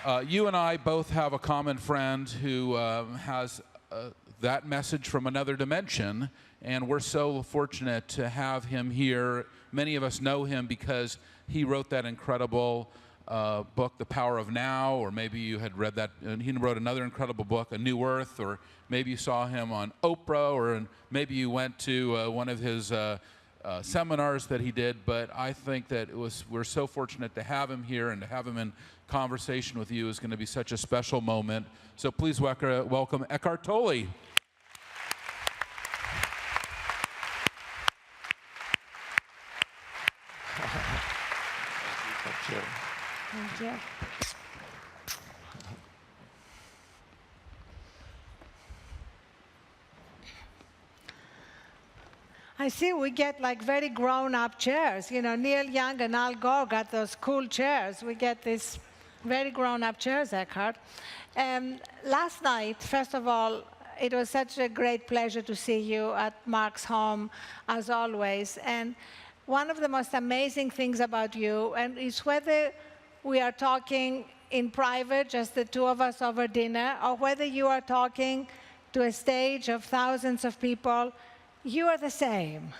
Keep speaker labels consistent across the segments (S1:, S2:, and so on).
S1: You and I both have a common friend who has that message from another dimension, and we're so fortunate to have him here. Many of us know him because he wrote that incredible book, The Power of Now, or maybe you had read that, and he wrote another incredible book, A New Earth, or maybe you saw him on Oprah, or maybe you went to one of his seminars that he did. But I think that we're so fortunate to have him here, and to have him in conversation with you is going to be such a special moment. So please welcome Eckhart Tolle.
S2: Thank you. I see we get like very grown-up chairs. You know, Neil Young and Al Gore got those cool chairs. We get these very grown-up chairs, Eckhart. Last night, first of all, it was such a great pleasure to see you at Marc's home, as always. And one of the most amazing things about you, and is whether we are talking in private, just the two of us over dinner, or whether you are talking to a stage of thousands of people, you are the same.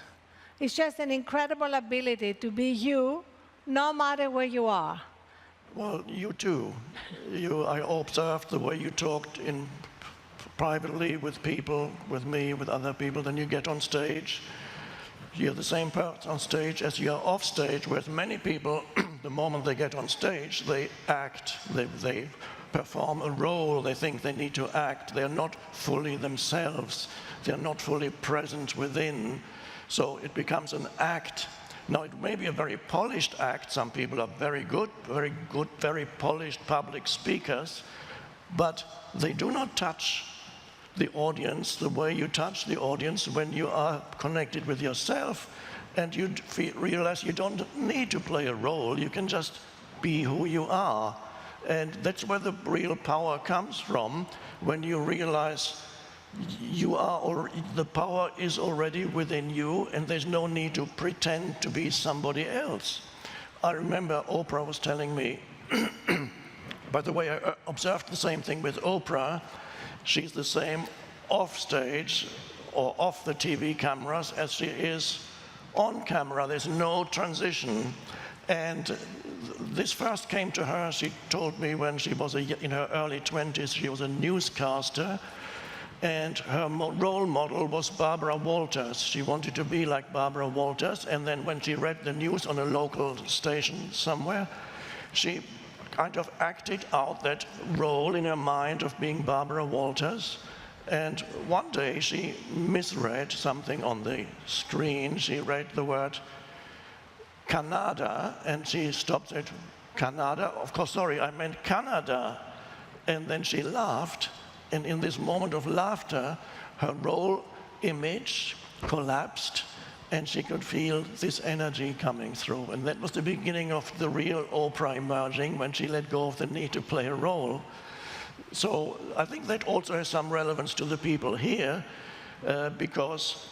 S2: It's just an incredible ability to be you, no matter where you are.
S3: Well, you too. I observed the way you talked privately with people, with me, with other people. Then you get on stage. You're the same person on stage as you are off stage, whereas many people, the moment they get on stage, they act, they perform a role, they think they need to act. They're not fully themselves. They're not fully present within. So it becomes an act. Now, it may be a very polished act. Some people are very good, very polished public speakers, but they do not touch the audience the way you touch the audience when you are connected with yourself, and you realize you don't need to play a role. You can just be who you are. And that's where the real power comes from, when you realize the power is already within you, and there's no need to pretend to be somebody else. I remember Oprah was telling me, by the way, I observed the same thing with Oprah. She's the same off stage or off the TV cameras as she is on camera. There's no transition. And this first came to her, she told me, when she was in her early 20s. She was a newscaster, and her role model was Barbara Walters. She wanted to be like Barbara Walters, and then when she read the news on a local station somewhere, she kind of acted out that role in her mind of being Barbara Walters. And one day she misread something on the screen. She read the word Canada, and she stopped at Canada. Of course, sorry, I meant Canada. And then she laughed, and in this moment of laughter, her role image collapsed, and she could feel this energy coming through. And that was the beginning of the real Oprah emerging, when she let go of the need to play a role. So I think that also has some relevance to the people here, because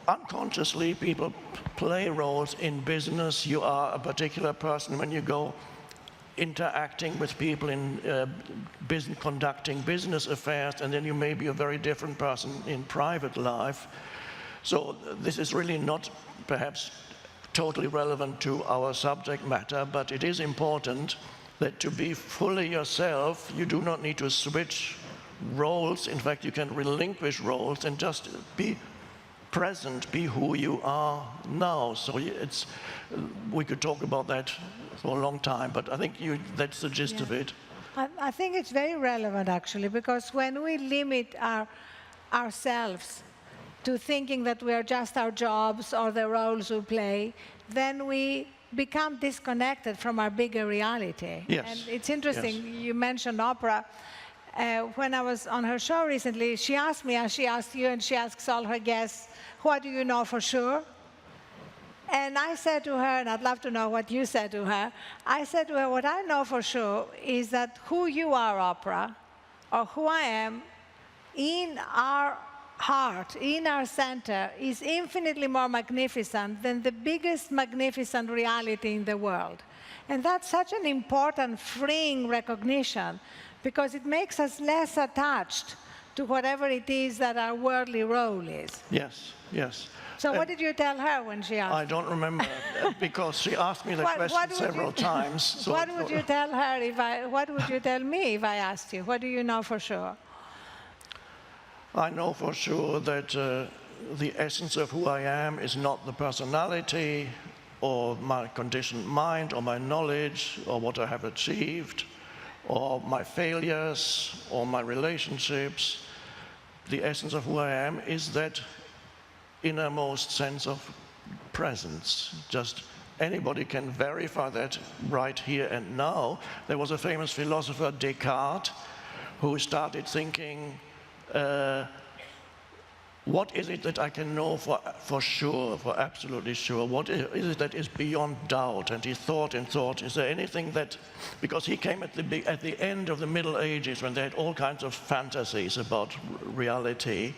S3: unconsciously people play roles in business. You are a particular person when you go interacting with people in conducting business affairs, and then you may be a very different person in private life. So this is really not perhaps totally relevant to our subject matter, but it is important that to be fully yourself, you do not need to switch roles. In fact, you can relinquish roles and just be present, be who you are now. So we could talk about that for a long time, but I think that's the gist of it.
S2: I think it's very relevant, actually, because when we limit ourselves to thinking that we are just our jobs or the roles we play, then we become disconnected from our bigger reality.
S3: Yes.
S2: And it's interesting,
S3: yes.
S2: You mentioned Oprah. When I was on her show recently, she asked me, as she asked you, and she asks all her guests, what do you know for sure? And I said to her, and I'd love to know what you said to her, I said to her, what I know for sure is that who you are, Oprah, or who I am, in our heart, in our center, is infinitely more magnificent than the biggest magnificent reality in the world. And that's such an important, freeing recognition, because it makes us less attached to whatever it is that our worldly role is.
S3: Yes, yes.
S2: So what did you tell her when she asked?
S3: I don't remember, because she asked me the question several times. So
S2: what would you tell her what would you tell me if I asked you? What do you know for sure?
S3: I know for sure that the essence of who I am is not the personality or my conditioned mind or my knowledge or what I have achieved or my failures or my relationships. The essence of who I am is that innermost sense of presence. Just anybody can verify that right here and now. There was a famous philosopher, Descartes, who started thinking, what is it that I can know for sure, for absolutely sure? What is it that is beyond doubt? And he thought and thought, is there anything that, because he came at the end of the Middle Ages when they had all kinds of fantasies about reality.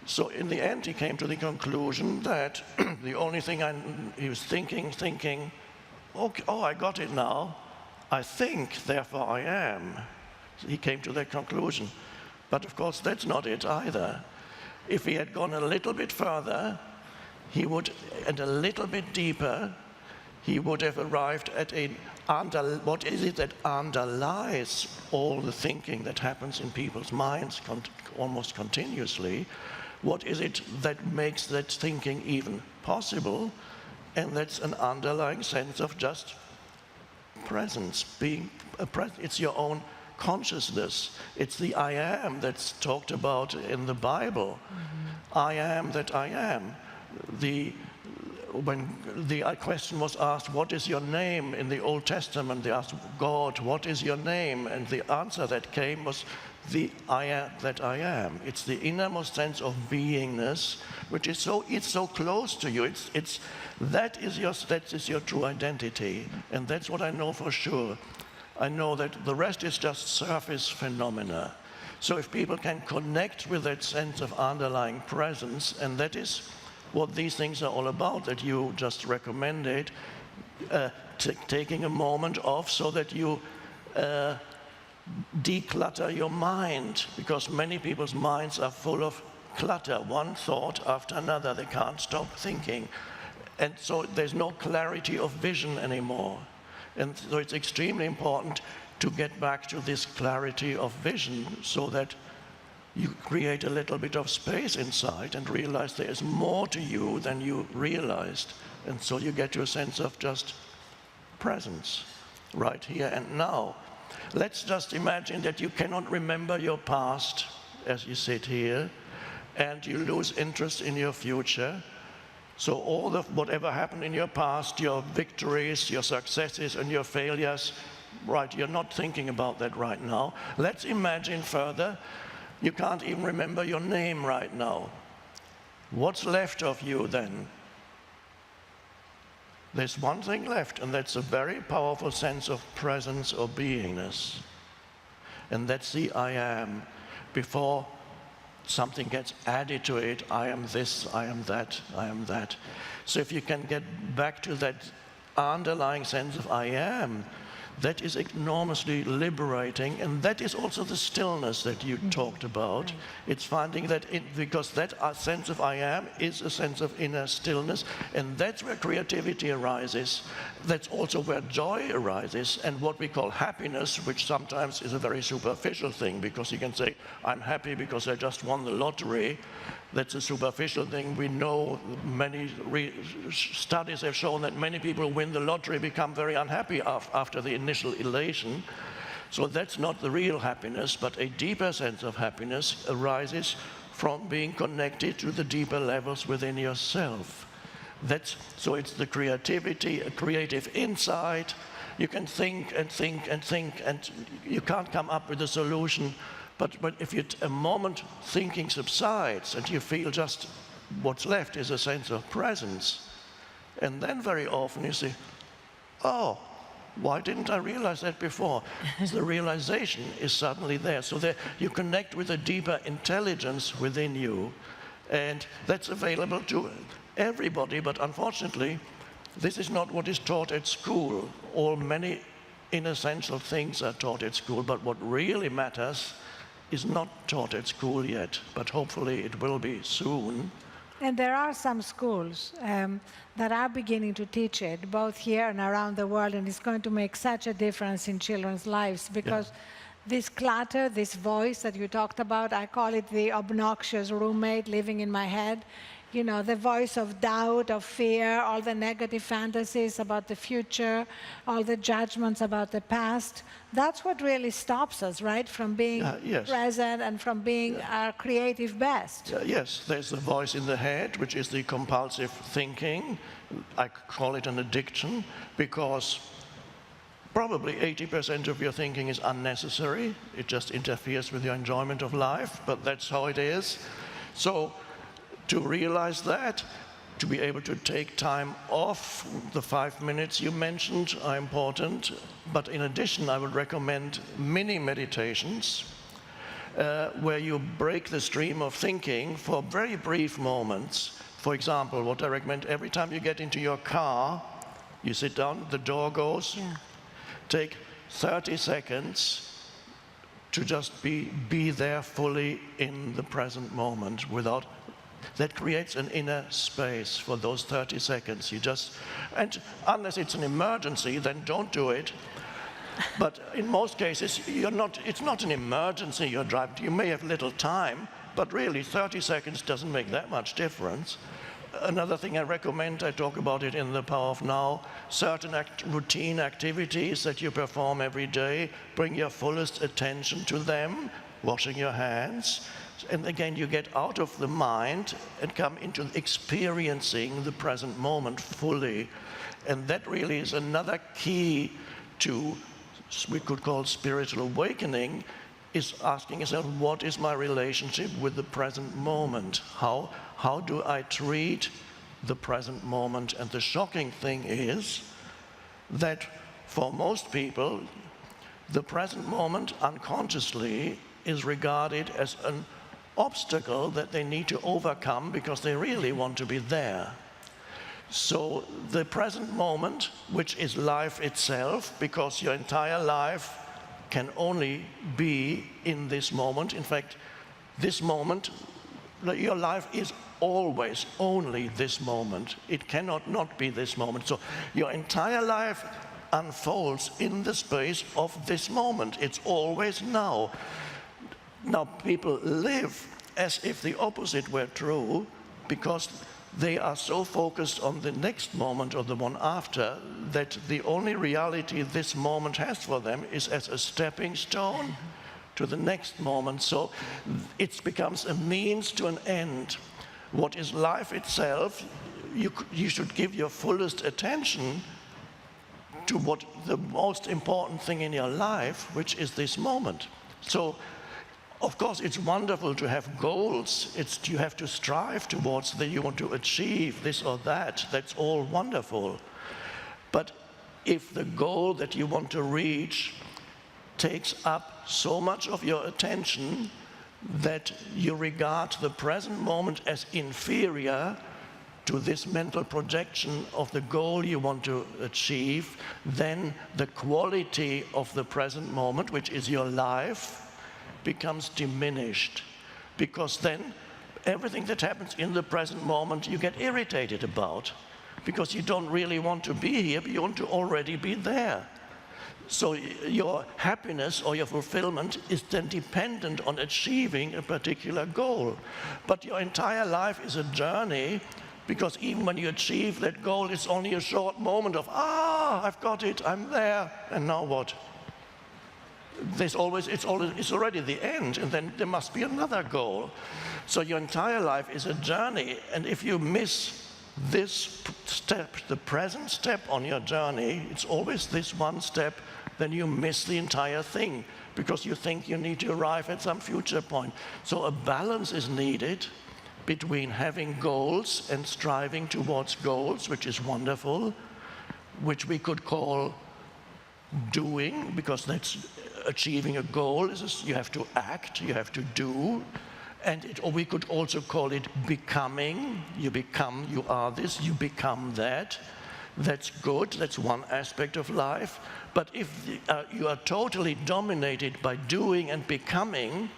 S3: So in the end, he came to the conclusion that the only thing he was thinking, okay, oh, I got it now. I think, therefore I am. He came to that conclusion. But of course, that's not it either. If he had gone a little bit further, he would, and a little bit deeper, he would have arrived at what is it that underlies all the thinking that happens in people's minds almost continuously? What is it that makes that thinking even possible? And that's an underlying sense of just presence, being present. It's your own consciousness. It's the I am that's talked about in the Bible. Mm-hmm. I am that I am. When the question was asked, what is your name? In the Old Testament, they asked God, what is your name? And the answer that came was the I am that I am. It's the innermost sense of beingness, which is it's so close to you. That is your true identity, and that's what I know for sure. I know that the rest is just surface phenomena. So if people can connect with that sense of underlying presence, and that is what these things are all about, that you just recommended, taking a moment off so that you declutter your mind, because many people's minds are full of clutter, one thought after another. They can't stop thinking. And so there's no clarity of vision anymore. And so it's extremely important to get back to this clarity of vision so that you create a little bit of space inside and realize there is more to you than you realized. And so you get to a sense of just presence right here and now. Let's just imagine that you cannot remember your past as you sit here, and you lose interest in your future. So whatever happened in your past, your victories, your successes, and your failures, right, you're not thinking about that right now. Let's imagine further, you can't even remember your name right now. What's left of you then? There's one thing left, and that's a very powerful sense of presence or beingness. And that's the I am. Before something gets added to it, I am this, I am that, I am that. So if you can get back to that underlying sense of I am, that is enormously liberating, and that is also the stillness that you talked about. Right. It's finding that, because that sense of I am is a sense of inner stillness, and that's where creativity arises. That's also where joy arises, and what we call happiness, which sometimes is a very superficial thing, because you can say, I'm happy because I just won the lottery. That's a superficial thing. We know many studies have shown that many people who win the lottery become very unhappy after the initial elation. So that's not the real happiness, but a deeper sense of happiness arises from being connected to the deeper levels within yourself. So it's the creativity, a creative insight. You can think and think and think, and you can't come up with a solution. But if a moment thinking subsides and you feel just what's left is a sense of presence, and then very often you say, oh, why didn't I realize that before? The realization is suddenly there. So you connect with a deeper intelligence within you, and that's available to everybody. But unfortunately, This is not what is taught at school. All many inessential things are taught at school, but what really matters is not taught at school yet, but hopefully it will be soon.
S2: And there are some schools that are beginning to teach it, both here and around the world, and it's going to make such a difference in children's lives because this clutter, this voice that you talked about, I call it the obnoxious roommate living in my head. You know, the voice of doubt, of fear, all the negative fantasies about the future, all the judgments about the past. That's what really stops us, right, from being present and from being our creative best.
S3: Yes, there's the voice in the head, which is the compulsive thinking. I call it an addiction because probably 80% of your thinking is unnecessary. It just interferes with your enjoyment of life, but that's how it is. So, to realize that, to be able to take time off, the 5 minutes you mentioned are important, but in addition I would recommend mini meditations where you break the stream of thinking for very brief moments. For example, what I recommend, every time you get into your car, you sit down, the door goes, take 30 seconds to just be there fully in the present moment without. That creates an inner space for those 30 seconds. And unless it's an emergency, then don't do it. But in most cases, it's not an emergency you're driving. You may have little time, but really 30 seconds doesn't make that much difference. Another thing I recommend, I talk about it in The Power of Now, certain routine activities that you perform every day, bring your fullest attention to them, washing your hands. And again, you get out of the mind and come into experiencing the present moment fully. And that really is another key to, we could call spiritual awakening, is asking yourself, what is my relationship with the present moment? How do I treat the present moment? And the shocking thing is that for most people, the present moment unconsciously is regarded as an obstacle that they need to overcome because they really want to be there. So the present moment, which is life itself, because your entire life can only be in this moment. In fact, this moment, your life is always only this moment. It cannot not be this moment. So your entire life unfolds in the space of this moment. It's always now. Now, people live as if the opposite were true because they are so focused on the next moment or the one after that the only reality this moment has for them is as a stepping stone to the next moment. So it becomes a means to an end. What is life itself, you should give your fullest attention to what the most important thing in your life, which is this moment. So, of course, it's wonderful to have goals. You have to strive towards that. You want to achieve this or that. That's all wonderful. But if the goal that you want to reach takes up so much of your attention that you regard the present moment as inferior to this mental projection of the goal you want to achieve, then the quality of the present moment, which is your life, becomes diminished, because then everything that happens in the present moment you get irritated about, because you don't really want to be here, but you want to already be there. So your happiness or your fulfillment is then dependent on achieving a particular goal. But your entire life is a journey, because even when you achieve that goal, it's only a short moment of, I've got it, I'm there, and now what? It's already the end, and then there must be another goal. So your entire life is a journey, and if you miss this step, the present step on your journey, it's always this one step, then you miss the entire thing, because you think you need to arrive at some future point. So a balance is needed between having goals and striving towards goals, which is wonderful, which we could call doing, because that's achieving a goal. You have to act, you have to do, or we could also call it becoming. You become, you are this, you become that. That's good, that's one aspect of life. But if you are totally dominated by doing and becoming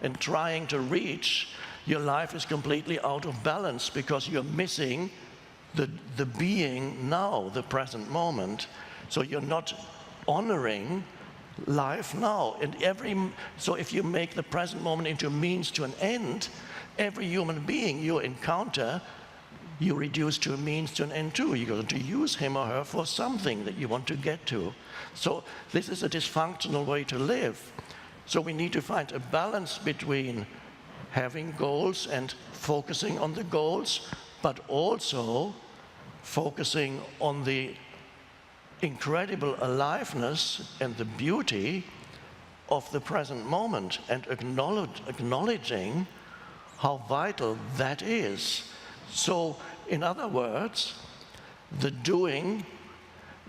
S3: and trying to reach, your life is completely out of balance because you're missing the being now, the present moment. So you're not honoring life now. And so if you make the present moment into a means to an end, every human being you encounter, you reduce to a means to an end too. You're going to use him or her for something that you want to get to. So this is a dysfunctional way to live. So we need to find a balance between having goals and focusing on the goals, but also focusing on the incredible aliveness and the beauty of the present moment and acknowledging how vital that is. So, in other words, the doing,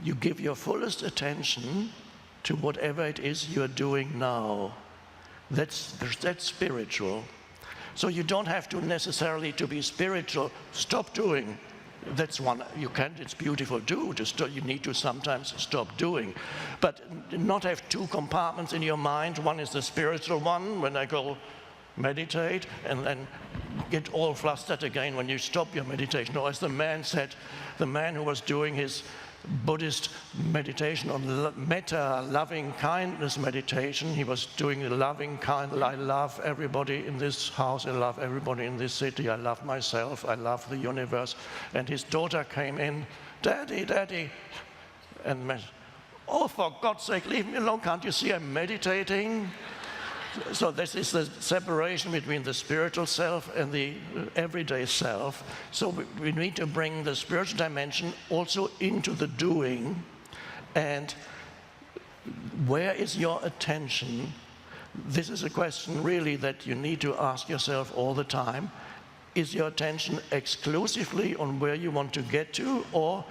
S3: you give your fullest attention to whatever it is you're doing now. That's spiritual. So you don't have to necessarily to be spiritual, stop doing. That's one, you can, it's beautiful too, you need to sometimes stop doing. But not have two compartments in your mind. One is the spiritual one, when I go meditate, and then get all flustered again when you stop your meditation. Or as the man said, the man who was doing his Buddhist meditation on metta, loving kindness meditation, he was doing the loving kindness. I love everybody in this house, I love everybody in this city, I love myself, I love the universe. And his daughter came in, Daddy, Daddy, and oh, for God's sake, leave me alone, can't you see I'm meditating? So this is the separation between the spiritual self and the everyday self. So we need to bring the spiritual dimension also into the doing. And where is your attention? This is a question really that you need to ask yourself all the time. Is your attention exclusively on where you want to get to, or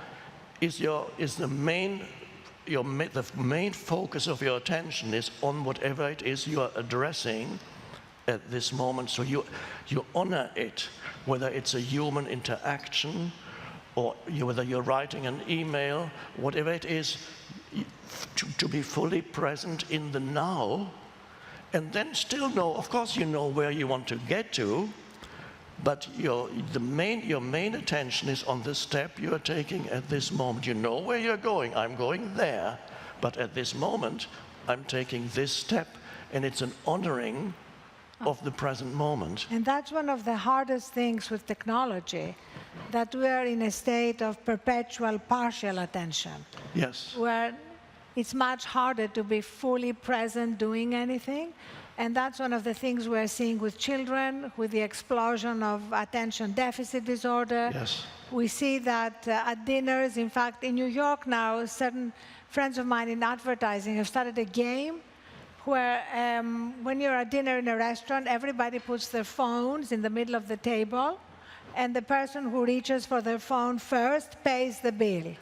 S3: is the main focus of your attention is on whatever it is you are addressing at this moment? So you honor it, whether it's a human interaction or whether you're writing an email, whatever it is, to be fully present in the now, and then still know, of course you know where you want to get to, but your main attention is on the step you're taking at this moment. You know where you're going. I'm going there. But at this moment, I'm taking this step. And it's an honoring of the present moment.
S2: And that's one of the hardest things with technology, that we are in a state of perpetual partial attention.
S3: Yes.
S2: Where it's much harder to be fully present doing anything. And that's one of the things we're seeing with children, with the explosion of attention deficit disorder.
S3: Yes.
S2: We see that at dinners. In fact, in New York now, certain friends of mine in advertising have started a game where when you're at dinner in a restaurant, everybody puts their phones in the middle of the table, and the person who reaches for their phone first pays the bill.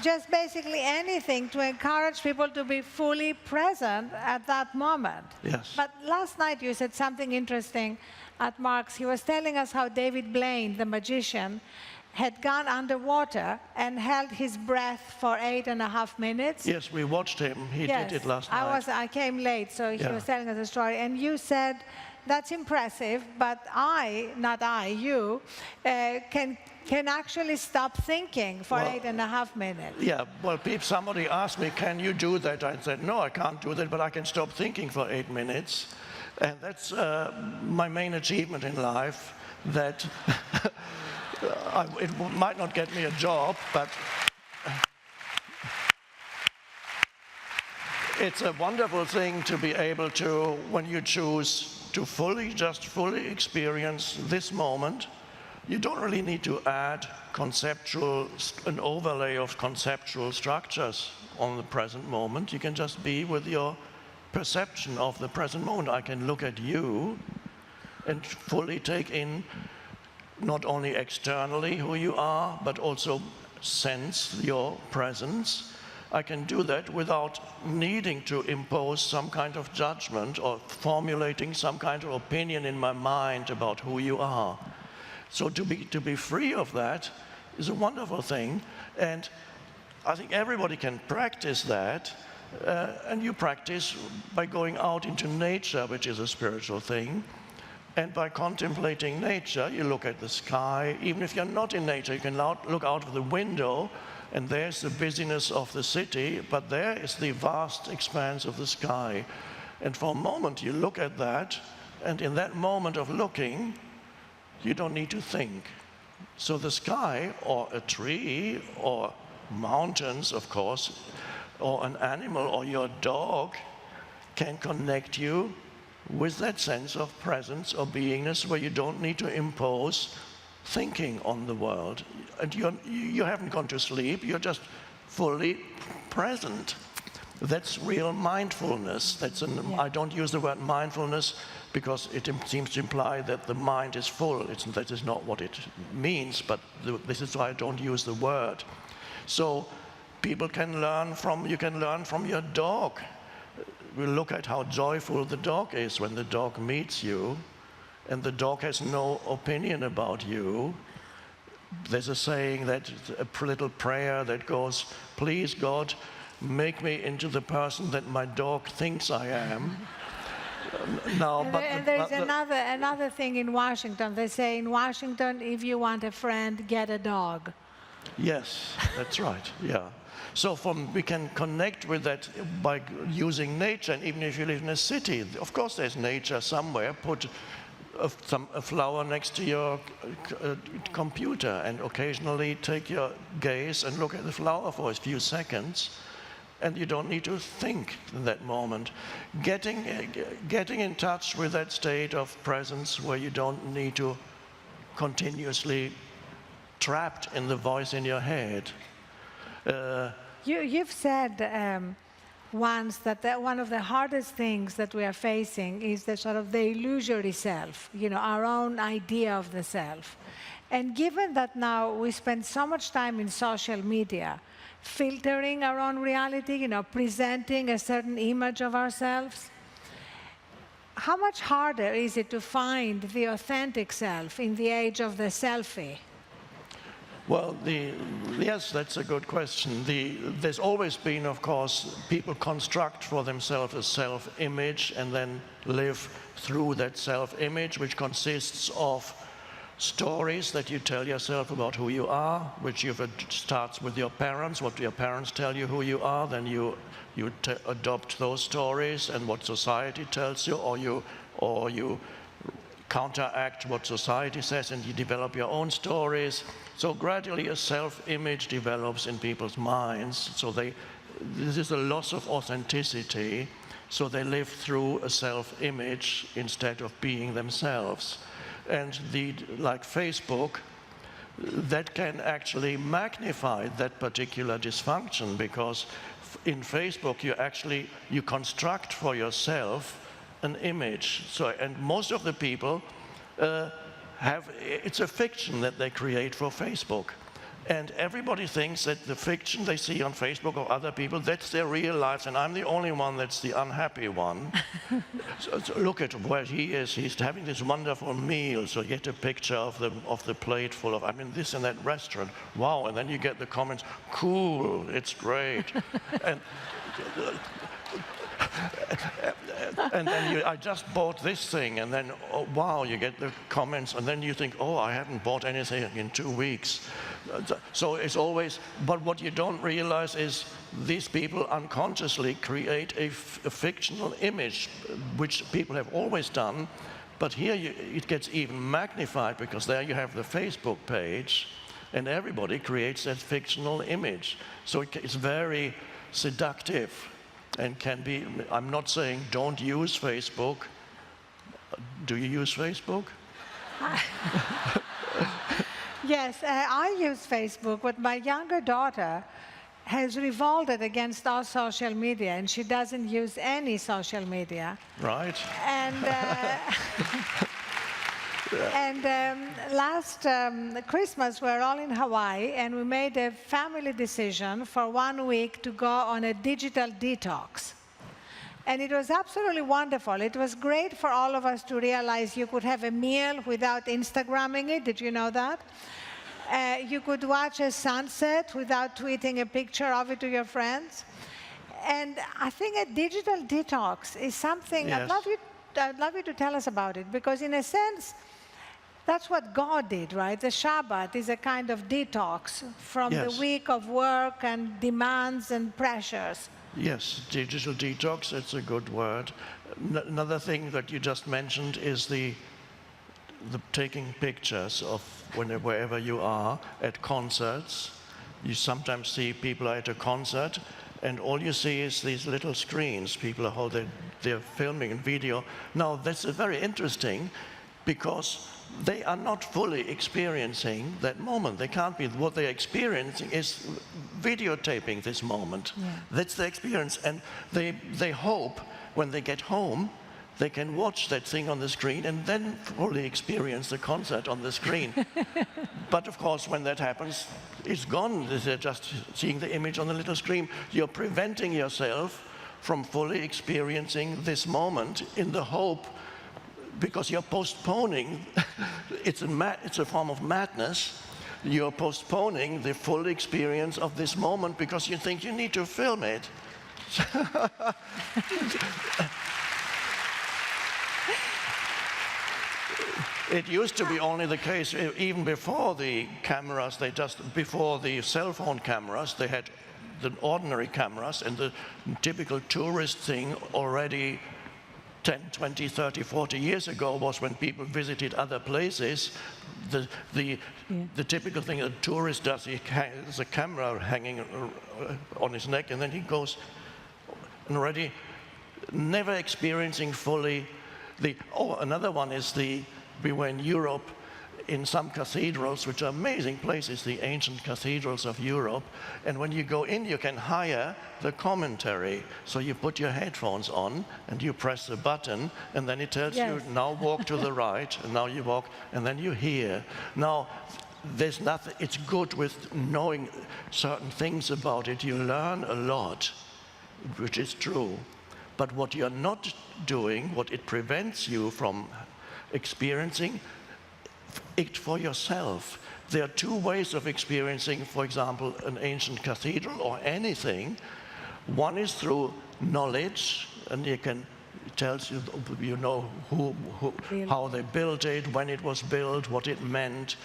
S2: Just basically anything to encourage people to be fully present at that moment.
S3: Yes.
S2: But last night you said something interesting at Marc's. He was telling us how David Blaine, the magician, had gone underwater and held his breath for 8.5 minutes.
S3: Yes, we watched him. He did it last night.
S2: I came late, so he was telling us a story. And you said, that's impressive, but you can actually stop thinking for 8.5 minutes.
S3: Yeah, well, somebody asked me, can you do that? I said, no, I can't do that, but I can stop thinking for 8 minutes. And that's my main achievement in life, that it might not get me a job, but it's a wonderful thing to be able to, when you choose to fully experience this moment. You don't really need to add an overlay of conceptual structures on the present moment. You can just be with your perception of the present moment. I can look at you and fully take in not only externally who you are, but also sense your presence. I can do that without needing to impose some kind of judgment or formulating some kind of opinion in my mind about who you are. So to be free of that is a wonderful thing. And I think everybody can practice that. And you practice by going out into nature, which is a spiritual thing. And by contemplating nature, you look at the sky. Even if you're not in nature, you can look out of the window, and there's the busyness of the city, but there is the vast expanse of the sky. And for a moment, you look at that, and in that moment of looking, you don't need to think. So the sky, or a tree, or mountains, of course, or an animal, or your dog, can connect you with that sense of presence or beingness where you don't need to impose thinking on the world. And you haven't gone to sleep, you're just fully present. That's real mindfulness. I don't use the word mindfulness because it seems to imply that the mind is full. That is not what it means, but this is why I don't use the word. So you can learn from your dog. We look at how joyful the dog is when the dog meets you, and the dog has no opinion about you. There's a saying, that a little prayer that goes, please God, make me into the person that my dog thinks I am.
S2: There's another thing in Washington. They say in Washington, if you want a friend, get a dog.
S3: Yes, that's right, yeah. So we can connect with that by using nature, and even if you live in a city, of course there's nature somewhere. Put a flower next to your computer and occasionally take your gaze and look at the flower for a few seconds, and you don't need to think in that moment. Getting in touch with that state of presence where you don't need to continuously trapped in the voice in your head.
S2: You've said once that one of the hardest things that we are facing is the sort of the illusory self, our own idea of the self. And given that now we spend so much time in social media, filtering our own reality, presenting a certain image of ourselves, how much harder is it to find the authentic self in the age of the selfie?
S3: Well, yes, that's a good question. There's always been, of course, people construct for themselves a self-image and then live through that self-image, which consists of stories that you tell yourself about who you are, which starts with your parents, what your parents tell you who you are, then you adopt those stories and what society tells you, or you counteract what society says and you develop your own stories. So gradually a self-image develops in people's minds. So this is a loss of authenticity. So they live through a self-image instead of being themselves. And like Facebook, that can actually magnify that particular dysfunction, because in Facebook you construct for yourself an image. And most of the people it's a fiction that they create for Facebook. And everybody thinks that the fiction they see on Facebook of other people, that's their real lives, and I'm the only one that's the unhappy one. So look at where he is. He's having this wonderful meal. So you get a picture of the plate full of, this in that restaurant. Wow, and then you get the comments, cool, it's great. And then I just bought this thing, and then, oh, wow, you get the comments, and then you think, oh, I haven't bought anything in 2 weeks. So it's always, but what you don't realize is these people unconsciously create a fictional image, which people have always done, but here it gets even magnified, because there you have the Facebook page, and everybody creates that fictional image. So it's very seductive. And can be, I'm not saying don't use Facebook. Do you use Facebook?
S2: Yes, I use Facebook, but my younger daughter has revolted against all social media, and she doesn't use any social media.
S3: Right.
S2: And last Christmas, we were all in Hawaii, and we made a family decision for 1 week to go on a digital detox. And it was absolutely wonderful. It was great for all of us to realize you could have a meal without Instagramming it. Did you know that? You could watch a sunset without tweeting a picture of it to your friends. And I think a digital detox is something,
S3: Yes.
S2: I'd love you to tell us about it, because in a sense, that's what God did, right? The Shabbat is a kind of detox from
S3: Yes.
S2: the week of work and demands and pressures.
S3: Yes, digital detox, it's a good word. Another thing that you just mentioned is the taking pictures of wherever you are at concerts. You sometimes see people are at a concert and all you see is these little screens. People are they're filming a video. Now that's very interesting because they are not fully experiencing that moment. They can't be. What they're experiencing is videotaping this moment.
S2: Yeah.
S3: That's the experience. And they hope when they get home, they can watch that thing on the screen and then fully experience the concert on the screen. But of course, when that happens, it's gone. They're just seeing the image on the little screen. You're preventing yourself from fully experiencing this moment in the hope, because you're postponing. It's a form of madness. You're postponing the full experience of this moment because you think you need to film it. It used to be only the case, even before the cameras, before the cell phone cameras, they had the ordinary cameras, and the typical tourist thing already 10, 20, 30, 40 years ago was when people visited other places. The typical thing a tourist does, there's a camera hanging on his neck, and then he goes and already never experiencing fully another one is we were in Europe in some cathedrals, which are amazing places, the ancient cathedrals of Europe. And when you go in, you can hire the commentary. So you put your headphones on and you press the button, and then it tells you, now walk to the right, and now you walk, and then you hear. Now, there's nothing, it's good with knowing certain things about it. You learn a lot, which is true. But what you're not doing, what it prevents you from experiencing it for yourself. There are two ways of experiencing, for example, an ancient cathedral or anything. One is through knowledge, and it tells you, how they built it, when it was built, what it meant.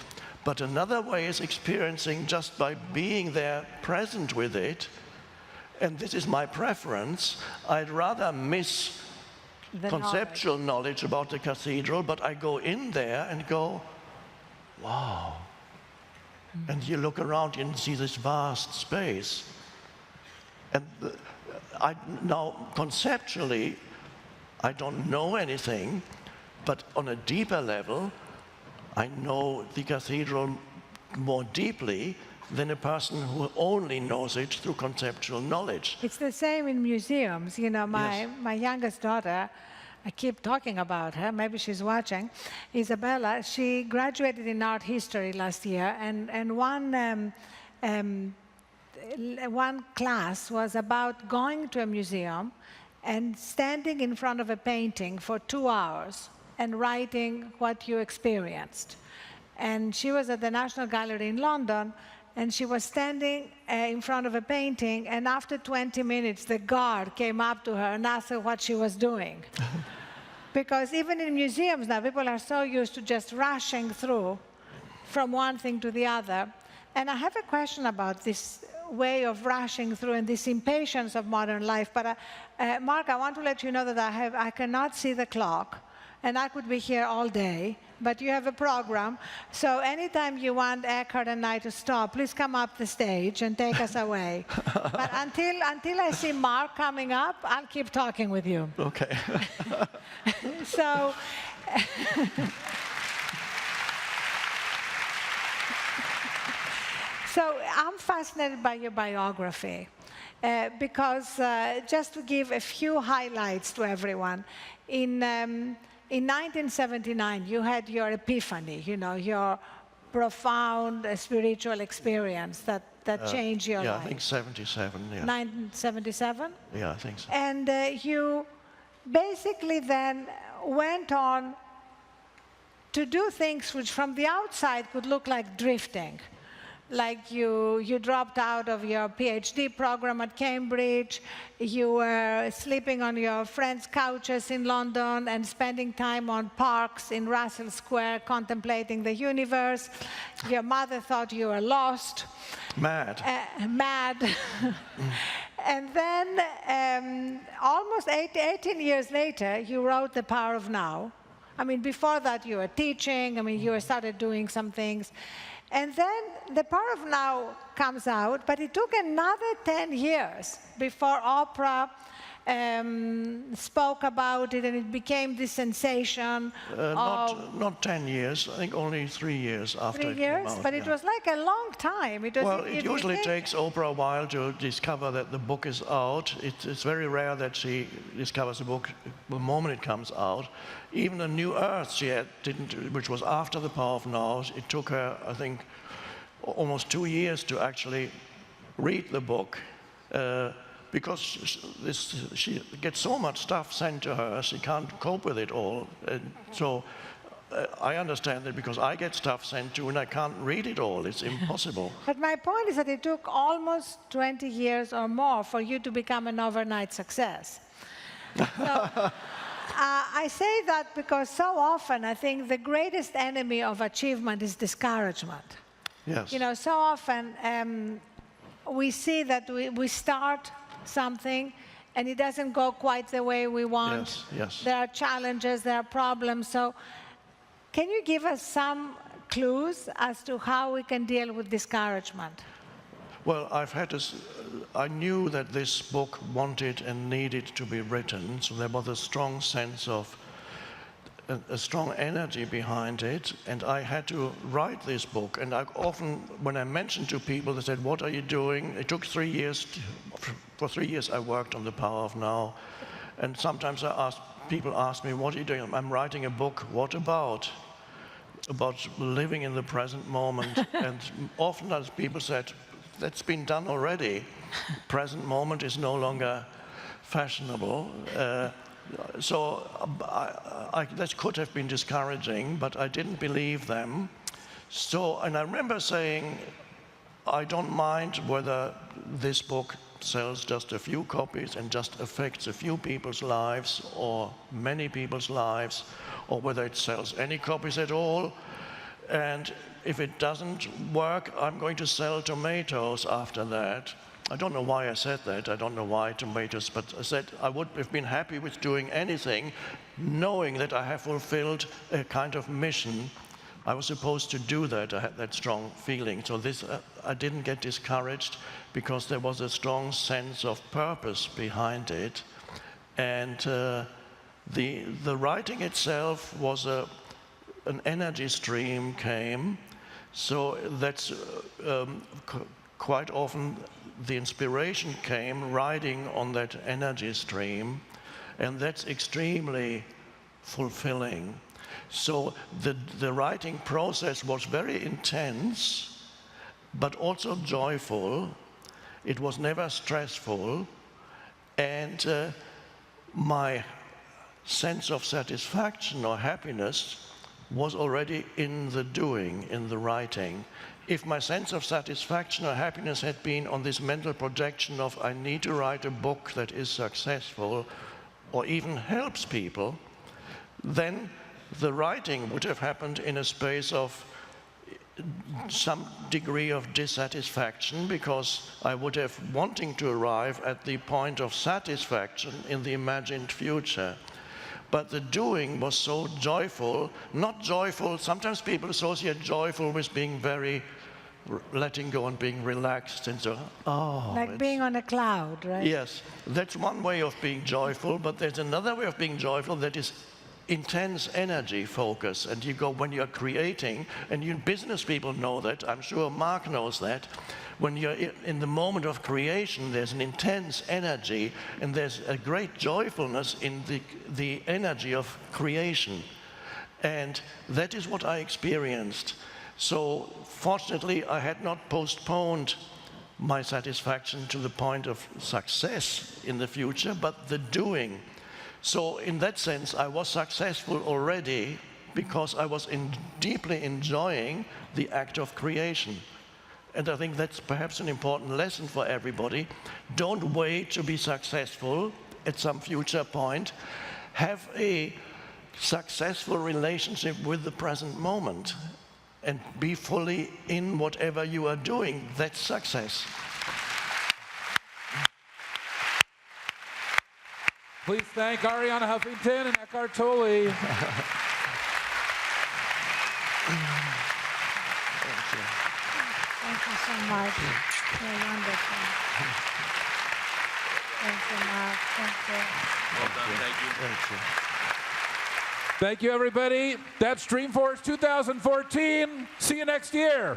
S3: But another way is experiencing just by being there, present with it. And this is my preference. I'd rather miss conceptual knowledge about the cathedral, but I go in there and go, wow. And you look around and see this vast space. And now, conceptually, I don't know anything, but on a deeper level, I know the cathedral more deeply than a person who only knows it through conceptual knowledge.
S2: It's the same in museums. You know,
S3: Yes.
S2: my youngest daughter, I keep talking about her, maybe she's watching, Isabella, she graduated in art history last year, and one class was about going to a museum and standing in front of a painting for 2 hours and writing what you experienced. And she was at the National Gallery in London, and she was standing in front of a painting, and after 20 minutes, the guard came up to her and asked her what she was doing. Because even in museums now, people are so used to just rushing through from one thing to the other. And I have a question about this way of rushing through and this impatience of modern life. But Marc, I want to let you know that I cannot see the clock, and I could be here all day, but you have a program. So anytime you want Eckhart and I to stop, please come up the stage and take us away. But until I see Marc coming up, I'll keep talking with you.
S3: Okay.
S2: So, so I'm fascinated by your biography because just to give a few highlights to everyone, in 1979, you had your epiphany, you know, your profound spiritual experience that changed your life.
S3: I think 77, yeah.
S2: 1977?
S3: Yeah, I think so.
S2: And you basically then went on to do things which from the outside could look like drifting. Like you dropped out of your PhD program at Cambridge, you were sleeping on your friends' couches in London and spending time on parks in Russell Square contemplating the universe. Your mother thought you were lost.
S3: Mad.
S2: Mad. And then almost 18 years later, you wrote The Power of Now. I mean, before that, you were teaching. I mean, you started doing some things. And then The Power of Now comes out, but it took another 10 years before Oprah spoke about it, and it became this sensation.
S3: Not 10 years, I think only 3 years after
S2: 3
S3: it
S2: years?
S3: came out.
S2: But it was like a long time. It was,
S3: Well, it usually takes Oprah a while to discover that the book is out. It's very rare that she discovers a book the moment it comes out. Even A New Earth didn't, which was after The Power of Now, it took her, I think, almost 2 years to actually read the book. Because she gets so much stuff sent to her, she can't cope with it all. So I understand that because I get stuff sent to and I can't read it all. It's impossible.
S2: But my point is that it took almost 20 years or more for you to become an overnight success. So, I say that because so often I think the greatest enemy of achievement is discouragement.
S3: Yes.
S2: You know, so often we see that we start something and it doesn't go quite the way we want.
S3: Yes, yes.
S2: There are challenges, there are problems. So can you give us some clues as to how we can deal with discouragement?
S3: Well, I knew that this book wanted and needed to be written, so there was a strong sense of a strong energy behind it, and I had to write this book. And I often, when I mentioned to people, they said, "What are you doing?" It took 3 years. For 3 years, I worked on The Power of Now, and sometimes people ask me, "What are you doing?" I'm writing a book. What about? About living in the present moment. And often, as people said, "That's been done already. Present moment is no longer fashionable." So that could have been discouraging, but I didn't believe them. And I remember saying, I don't mind whether this book sells just a few copies and just affects a few people's lives or many people's lives, or whether it sells any copies at all. And if it doesn't work, I'm going to sell tomatoes after that. I don't know why I said that. I don't know why tomatoes, but I said I would have been happy with doing anything, knowing that I have fulfilled a kind of mission. I was supposed to do that. I had that strong feeling. So I didn't get discouraged because there was a strong sense of purpose behind it. And the writing itself was an energy stream came. So that's quite often the inspiration came riding on that energy stream, and that's extremely fulfilling. So the writing process was very intense, but also joyful. It was never stressful, and my sense of satisfaction or happiness was already in the doing, in the writing. If my sense of satisfaction or happiness had been on this mental projection of I need to write a book that is successful or even helps people, then the writing would have happened in a space of some degree of dissatisfaction, because I would have wanting to arrive at the point of satisfaction in the imagined future. But the doing was so joyful, not joyful. Sometimes people associate joyful with being very letting go and being relaxed, and so,
S2: like being on a cloud, right?
S3: Yes, that's one way of being joyful, but there's another way of being joyful that is intense energy focus. And you go, when you're creating, and you business people know that, I'm sure Marc knows that, when you're in the moment of creation, there's an intense energy, and there's a great joyfulness in the energy of creation. And that is what I experienced. So fortunately, I had not postponed my satisfaction to the point of success in the future, but the doing. So in that sense, I was successful already because I was deeply enjoying the act of creation. And I think that's perhaps an important lesson for everybody. Don't wait to be successful at some future point. Have a successful relationship with the present moment and be fully in whatever you are doing. That's success.
S1: Please thank Arianna Huffington and Eckhart Tolle.
S2: Thank you so much. You're wonderful. Thank you, Mark. Thank you.
S4: Well done, thank you.
S3: Thank you.
S1: Thank you, everybody. That's Dreamforce 2014. See you next year.